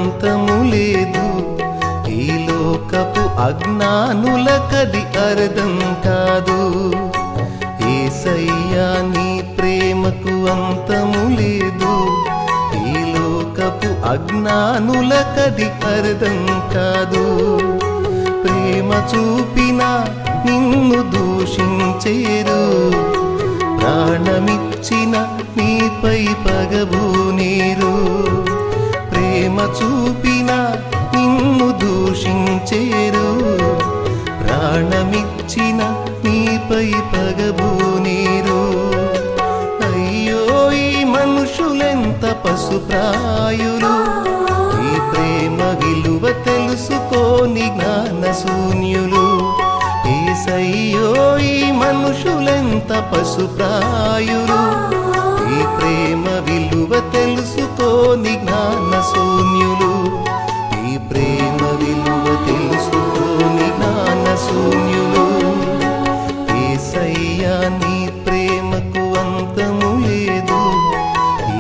అంతము లేదు. ఈ లోకపు అజ్ఞానులకది అర్థం కాదు. యేసయ్యా నీ ప్రేమకు అంతము లేదు. ఈ లోకపు అజ్ఞానులకది అర్థం కాదు. ప్రేమ చూపిన నిన్ను దూషించేరు, ప్రాణమిచ్చిన నీపై పగబూనేరు. ప్రేమ చూపిన నిన్ను దూషించేరు, ప్రాణమిచ్చిన నీపై పగబూనేరు. అయ్యో ఈ మనుషులెంత పశుప్రాయులు, ఈ ప్రేమ విలువ తెలుసుకోని జ్ఞానశూన్యులు. యేసయ్యో ఈ మనుషులెంత పశుప్రాయులు, ఈ ప్రేమ విలువ తెలుసుకోని జ్ఞానశూన్యులు. ఈ ప్రేమ విలువ తెలుసుకోని జ్ఞానశూన్యులు. యేసయ్యా నీ ప్రేమకు అంతము లేదు.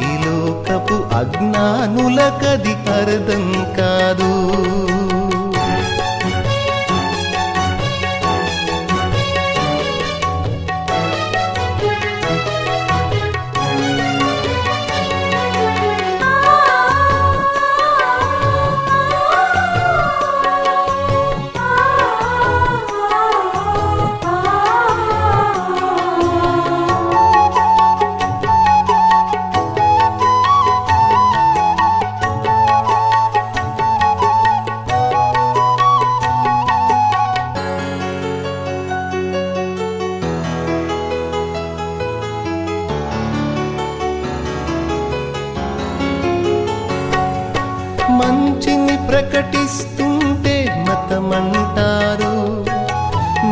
ఈ లోకపు అజ్ఞానులకది అర్థం కాదు. మంచిని ప్రకటిస్తుంటే మతమంటారు,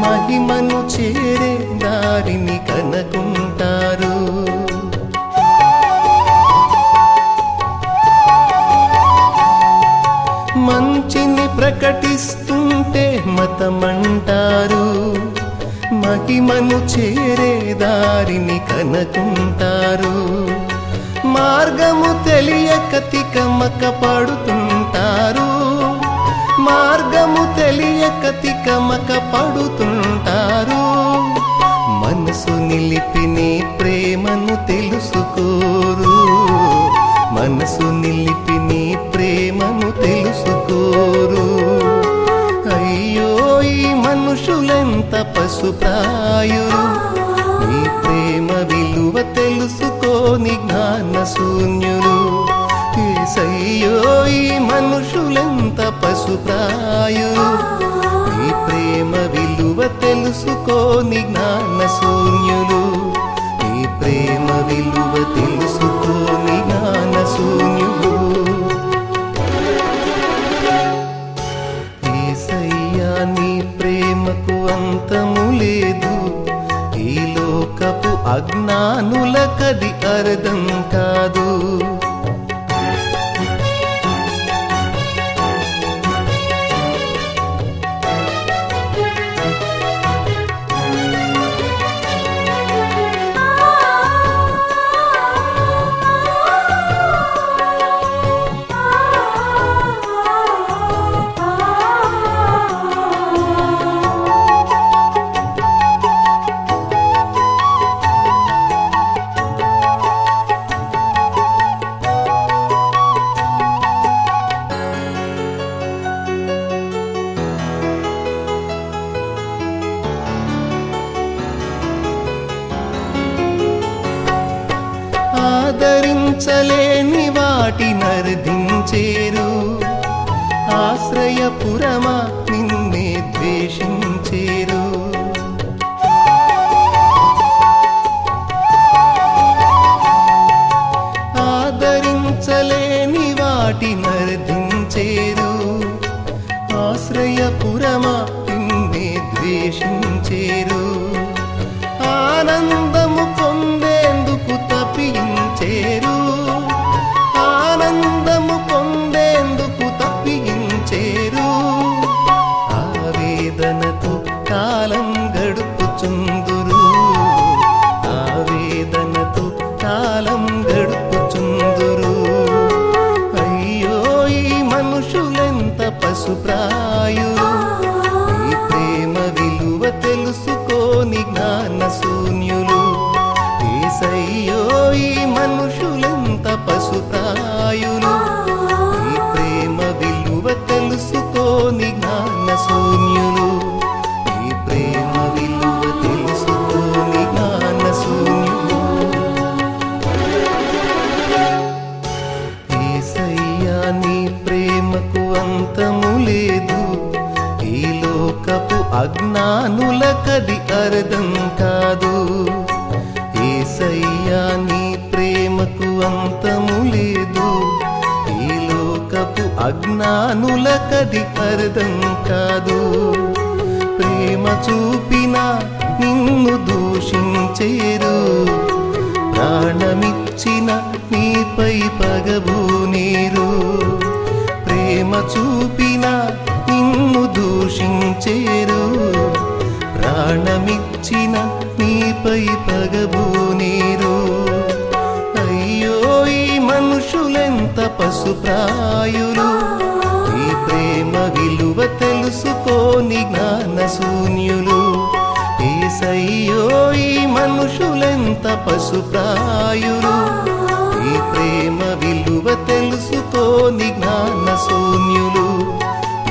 మహిమను చేరే దారిని కనుకుంటారు. మంచిని ప్రకటిస్తుంటే మతమంటారు, మహిమను చేరే దారిని కనుకుంటారు. మార్గము తెలియక తికమక పడుతుంటారు, మార్గము తెలియక తికమక పడుతుంటారు. మనసు నిలిపి నీ ప్రేమను తెలుసుకోరు, మనసు నిలిపి నీ ప్రేమను తెలుసుకోరు. అయ్యో ఈ మనుషులెంత పశుప్రాయులు, నీ ప్రేమ విలువ తెలుసుకోని జ్ఞానశూన్యులు. యేసయ్యో ఈ మనుషులెంత పశుప్రాయులు, నీ ప్రేమ విలువ తెలుసుకోని జ్ఞానశూన్యులు. నీ ప్రేమ విలువ తెలుసుకోని జ్ఞానశూన్యులు. యేసయ్యా నీ ప్రేమకు అంతము లేదు. ఈ లోకపు అజ్ఞానులకది అర్థం కాదు. ఆదరించలేని వాటినర్థించేరు, ఆశ్రయపురమా నిన్నే ద్వేషించేరు. ఆదరించలేని వాటినర్థించేరు, ఆశ్రయపురమా నిన్నే ద్వేషించేరు. ఆనందము పొందేందుకు తప్పించేరు, ఆనందము పొందేందుకు తప్పించేరు. ఆవేదనతో కాలం గడుపుచుందురు, ఆవేదనతో కాలం గడుపుచుందురు. అయ్యో ఈ పశుప్రాయులు ఈ ప్రేమ విలువ తెలుసుకోని జ్ఞాన శూన్యులు యేసయ్యో ఈ మనుషులెంత పశుప్రాయులు ఈ ప్రేమ విలువ తెలుసుకోని జ్ఞాన శూన్యులు ఈ ప్రేమ విలువ తెలుసుకోని జ్ఞాన శూన్యులు యేసయ్యా నీ ప్రేమకు అంతము లేదు ఈ లోకపు అజ్ఞానులకది అర్థం కాదు యేసయ్యా నీ ప్రేమకు అంతము లేదు ఈ లోకపు అజ్ఞానులకది అర్థం కాదు ప్రేమ చూపిన నిన్ను దూషించేరు ప్రాణమిచ్చిన నీపై పగబూనేరు ప్రేమ చూపిన నిన్ను దూషించేరు ప్రాణమిచ్చిన నీపై పగబూనేరు అయ్యో ఈ మనుషులెంత పశుప్రాయులు ఈ ప్రేమ విలువ తెలుసుకోని జ్ఞాన శూన్యులు యేసయ్యో ఈ మనుషులెంత పశుప్రాయులు ఈ ప్రేమ విలువ తెలుసుకోని జ్ఞాన శూన్యులు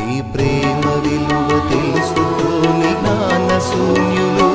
ఈ ప్రేమ విలువ తెలుసుకోని జ్ఞాన శూన్యులు